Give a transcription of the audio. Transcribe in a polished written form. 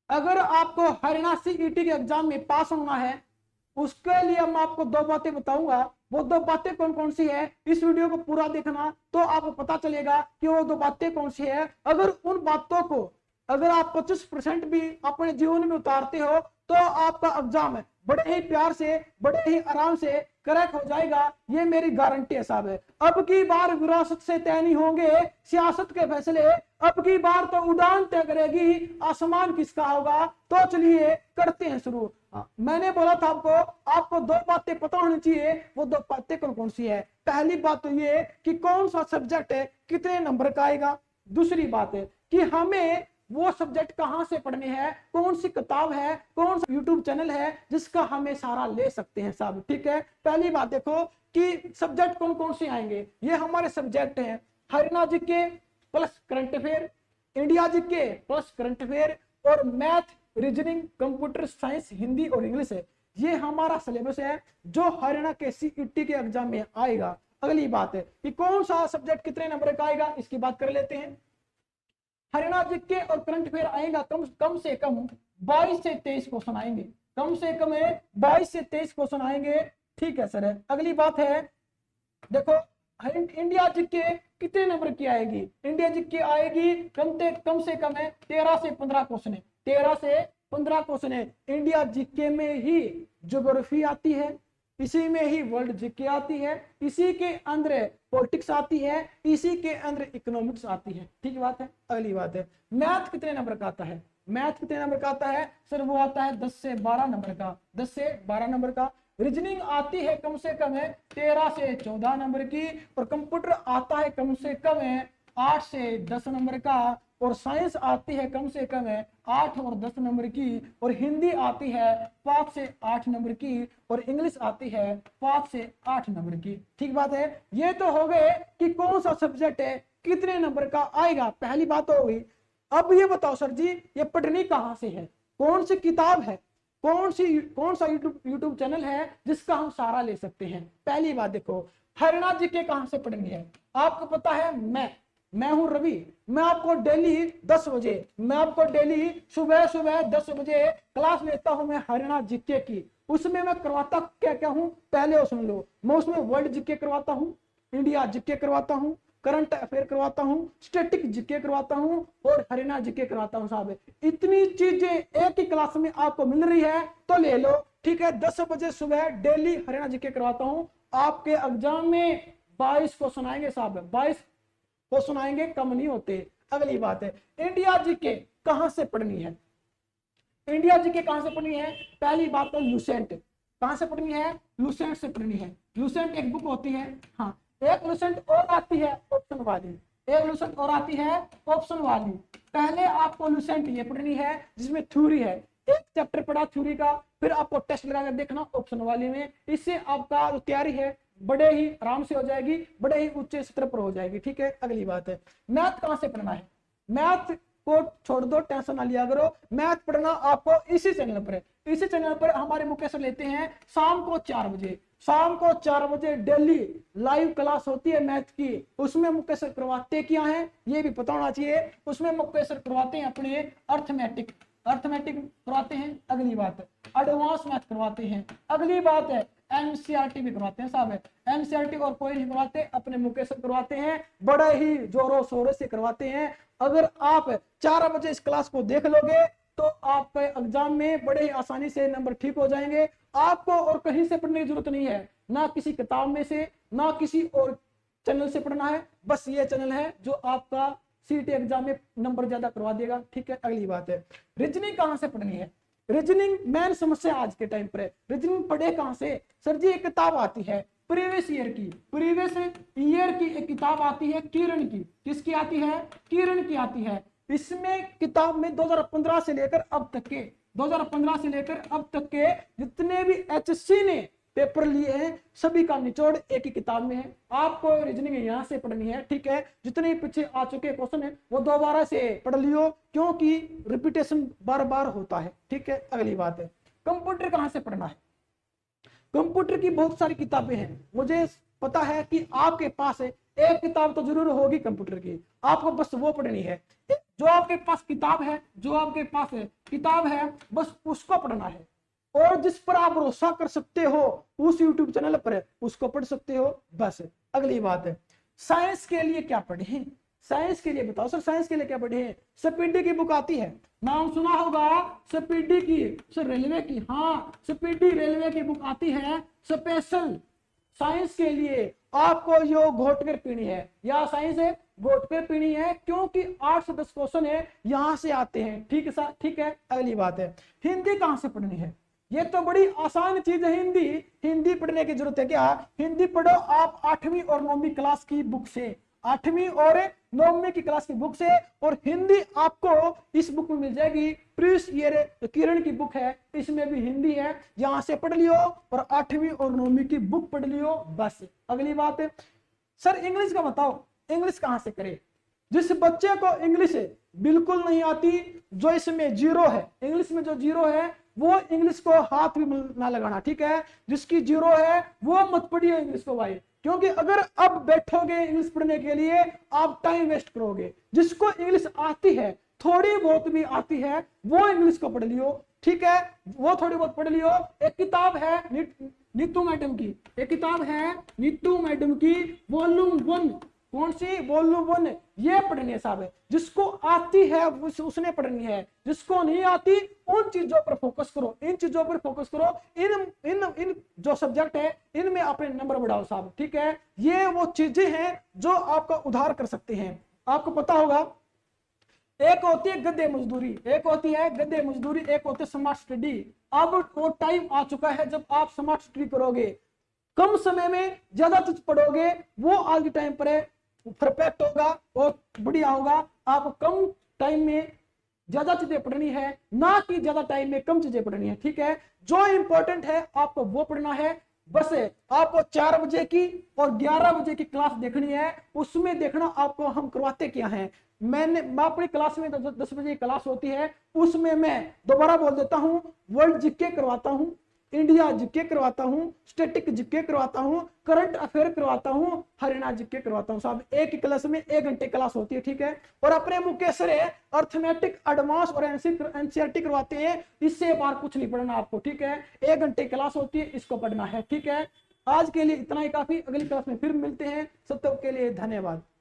अगर आपको हरियाणा सीईटी के एग्जाम में पास होना है, उसके लिए मैं आपको दो बातें बताऊंगा। वो दो बातें कौन कौन सी है, इस वीडियो को पूरा देखना तो आपको पता चलेगा कि वो दो बातें कौन सी है। अगर उन बातों को अगर आप 25% भी अपने जीवन में उतारते हो तो आपका एग्जाम बड़े ही प्यार से, बड़े ही आराम से क्रैक हो जाएगा, ये मेरी गारंटी है साहब। अब की बार विरासत से तय नहीं होंगे सियासत के फैसले, अब की बार तो उड़ान तय करेगी आसमान किसका होगा। तो चलिए करते हैं शुरू। मैंने बोला था आपको दो बातें पता होनी चाहिए। वो दो बातें कौन कौन सी है? पहली बात तो ये कि कौन सा सब्जेक्ट है कितने नंबर का आएगा। दूसरी बात है कि हमें वो सब्जेक्ट कहां से पढ़ने हैं, कौन सी किताब है, कौन सा यूट्यूब चैनल है जिसका हमें सहारा ले सकते हैं साहब। ठीक है, पहली बात देखो कि सब्जेक्ट कौन कौन से आएंगे। ये हमारे सब्जेक्ट हैं Haryana GK plus current affair, India GK plus current affair और math, reasoning, computer science, Hindi और इंग्लिश है। ये हमारा सिलेबस है जो हरियाणा के सीईटी के एग्जाम में आएगा। अगली बात है कि कौन सा सब्जेक्ट कितने नंबर का आएगा, इसकी बात कर लेते हैं। हरियाणा जीके और करंट अफेयर आएगा कम से कम 22 से 23 क्वेश्चन आएंगे। कम से कम 22 से 23 क्वेश्चन आएंगे। ठीक है सर। अगली बात है देखो इंडिया जीके कितने नंबर की आएगी। इंडिया जीके आएगी कम से कम 13 से 15 क्वेश्चन है। 13 से 15 क्वेश्चन है। इंडिया जीके में ही ज्योग्राफी आती है, इसी में ही वर्ल्ड जीके आती है, इसी के अंदर पॉलिटिक्स आती है, इसी के अंदर इकोनॉमिक्स आती है। ठीक बात है। अगली बात है मैथ कितने नंबर का आता है। मैथ कितने नंबर का आता है सर? वो आता है 10 से 12 नंबर का। 10 से 12 नंबर का। रीजनिंग आती है कम से कम 13 से 14 नंबर की। और कंप्यूटर आता है कम से कम 8 से 10 नंबर का। और साइंस आती है कम से कम 8 और 10 नंबर की। और हिंदी आती है 5 से 8 नंबर की। और इंग्लिश आती है 5 से 8 नंबर की। ठीक बात है। ये तो हो गए कि कौन सा सब्जेक्ट है कितने नंबर का आएगा, पहली बात हो गई। अब ये बताओ सर जी ये पढ़नी कहां से है, कौन सी किताब है, कौन सा यूट्यूब चैनल है जिसका हम सहारा ले सकते हैं। पहली बात देखो हरियाणा जीके कहां से पढ़नी है। आपको पता है मैं हूं रवि। मैं आपको डेली 10 बजे, मैं आपको डेली सुबह सुबह 10 बजे क्लास लेता हूं मैं हरियाणा जीके की। उसमें मैं करवाता क्या क्या हूं पहले वो सुन लो। मैं उसमें वर्ल्ड जीके करवाता हूं, इंडिया जीके करवाता हूं, करंट अफेयर करवाता हूं, स्टैटिक जीके करवाता हूं और हरियाणा जीके करवाता हूं साहब। इतनी चीजें एक ही क्लास में आपको मिल रही है तो ले लो। ठीक है, 10 बजे सुबह डेली हरियाणा जीके करवाता हूं। आपके एग्जाम में 22 क्वेश्चन आएंगे साहब, 22 क्वेश्चन आएंगे, कम नहीं होते। अगली बात है इंडिया जीके कहां से पढ़नी है। इंडिया जीके कहां से पढ़नी है? पहली बात तो लूसेंट कहां से पढ़नी है? लूसेंट से पढ़नी है। लूसेंट एक बुक होती है। हाँ, एक लूसेंट और आती है ऑप्शन वाली, एक लूसेंट और आती है ऑप्शन वाली। पहले आपको लूसेंट ये पढ़नी है जिसमें थ्योरी है। एक चैप्टर पढ़ा थ्योरी का, फिर आपको टेस्ट लगा कर देखना ऑप्शन वाली में। इससे आपका जो तैयारी है बड़े ही आराम से हो जाएगी, बड़े ही ऊंचे स्तर पर हो जाएगी। ठीक है। अगली बात है मैथ कहां से पढ़ना है। मैथ को छोड़ दो, टेंशन ना लिया करो। मैथ पढ़ना आपको इसी चैनल पर है। इसी चैनल पर हमारे मुकेश सर लेते हैं शाम को 4 बजे। शाम को 4 बजे डेली लाइव क्लास होती है मैथ की। उसमें मुकेश सर करवाते क्या है ये भी पता होना चाहिए। उसमें मुकेश सर करवाते हैं अपने अर्थमेटिक करवाते हैं। अगली बात है एडवांस मैथ करवाते हैं। अगली बात है एनसीईआरटी भी करवाते हैं साहब। एनसीईआरटी और कोई नहीं करवाते, अपने मुकेश सर करवाते हैं, बड़े ही जोरों शोरों से करवाते हैं। अगर आप 4 बजे इस क्लास को देख लोगे तो आपके एग्जाम में बड़े ही आसानी से नंबर ठीक हो जाएंगे। आपको और कहीं से पढ़ने की जरूरत नहीं है, ना किसी किताब में से, ना किसी और चैनल से पढ़ना है। बस ये चैनल है जो आपका सीईटी एग्जाम में नंबर ज्यादा करवा देगा। ठीक है। अगली बात है रीजनिंग कहां से पढ़नी है। रीजनिंग मेन समस्या आज के टाइम पर है। रीजनिंग पढ़े कहां से सर जी? एक किताब आती है प्रीवियस ईयर की एक किताब आती है किरण की। किसकी आती है? किरण की आती है। इसमें किताब में 2015 से लेकर अब तक के जितने भी एचएससी ने पेपर लिए हैं सभी का निचोड़ एक ही किताब में है। आपको रीजनिंग यहां से पढ़नी है। ठीक है। जितने पीछे आ चुके क्वेश्चन है वो दोबारा से पढ़ लियो क्योंकि रिपीटेशन बार बार होता है। ठीक है। अगली बात है कंप्यूटर कहां से पढ़ना है। कंप्यूटर की बहुत सारी किताबें हैं। मुझे पता है कि आपके पास एक किताब तो जरूर होगी कंप्यूटर की, आपको बस वो पढ़नी है। जो आपके पास किताब है, जो आपके पास है किताब है, बस उसको पढ़ना है। और जिस पर आप भरोसा कर सकते हो उस यूट्यूब चैनल पर उसको पढ़ सकते हो बस। अगली बात है, साइंस के लिए क्या पढ़े? साइंस के लिए बताओ सर, साइंस के लिए क्या पढ़े? स्पीडी की बुक आती है, नाम सुना होगा स्पीडी की, सर रेलवे की, हाँ स्पीडी रेलवे की बुक आती है स्पेशल साइंस के लिए। आपको यो घोट कर पीनी है, या साइंस है घोट कर पीनी है, क्योंकि 8 से 10 क्वेश्चन है यहां से आते हैं। ठीक है सर, ठीक है। अगली बात है, हिंदी कहां से पढ़नी है? ये तो बड़ी आसान चीज है हिंदी। हिंदी पढ़ने की जरूरत है क्या? हिंदी पढ़ो आप 8वीं और 9वीं क्लास की बुक से, 8वीं और 9वीं की क्लास की बुक से। और हिंदी आपको इस बुक में मिल जाएगी, प्रीवियस ईयर किरण की बुक है, इसमें भी हिंदी है, यहां से पढ़ लियो और 8वीं और 9वीं की बुक पढ़ लियो बस। अगली बात है, सर इंग्लिश का बताओ, इंग्लिश कहां से करे? जिस बच्चे को इंग्लिश बिल्कुल नहीं आती, जो इसमें जीरो है, इंग्लिश में जो जीरो है वो इंग्लिश को हाथ भी ना लगाना, ठीक है। जिसकी जीरो है वो मत पढ़िए इंग्लिश को भाई, क्योंकि अगर अब बैठोगे इंग्लिश पढ़ने के लिए आप टाइम वेस्ट करोगे। जिसको इंग्लिश आती है, थोड़ी बहुत भी आती है, वो इंग्लिश को पढ़ लियो, ठीक है, वो थोड़ी बहुत पढ़ लियो। एक किताब है नीतू मैडम की, एक किताब है नीतू मैडम की वॉल्यूम 1, कौन सी? वॉल्यूम 1, ये पढ़नी है साहब। जिसको आती है उसने पढ़नी है, जिसको नहीं आती उन चीजों पर फोकस करो, इन चीजों पर फोकस करो, इन इन इन जो सब्जेक्ट है इनमें अपने नंबर बढ़ाओ साहब, ठीक है। ये वो चीजें हैं जो आपका उधार कर सकते हैं। आपको पता होगा, एक होती है गद्दे मजदूरी, एक होती है गद्दे मजदूरी, एक होती है स्मार्ट स्टडी। अब वो टाइम आ चुका है जब आप स्मार्ट स्टडी करोगे, कम समय में ज्यादा चीज पढ़ोगे, वो आज के टाइम पर है परफेक्ट होगा और बढ़िया होगा। आप कम टाइम में ज्यादा चीजें पढ़नी है, ना कि ज्यादा टाइम में कम चीजें पढ़नी है, ठीक है। जो इंपॉर्टेंट है आपको वो पढ़ना है बस। आपको 4 बजे की और 11 बजे की क्लास देखनी है, उसमें देखना आपको हम करवाते क्या हैं। मैं अपनी क्लास में 10 बजे की क्लास होती है, उसमें मैं दोबारा बोल देता हूँ, वर्ल्ड जीके करवाता हूँ, इंडिया जीके करवाता हूँ, स्टैटिक जीके करवाता हूँ, करंट अफेयर करवाता हूँ, हरियाणा जीके करवाता हूँ साहब। एक ही क्लास में 1 घंटे क्लास होती है, ठीक है। और अपने मुकेश रे अर्थमेटिक एडवांस और एनसीईआरटी करवाते हैं, इससे बाहर कुछ नहीं पढ़ना आपको, ठीक है। 1 घंटे क्लास होती है, इसको पढ़ना है, ठीक है। आज के लिए इतना ही काफी, अगली क्लास में फिर मिलते हैं। सब तक के लिए धन्यवाद।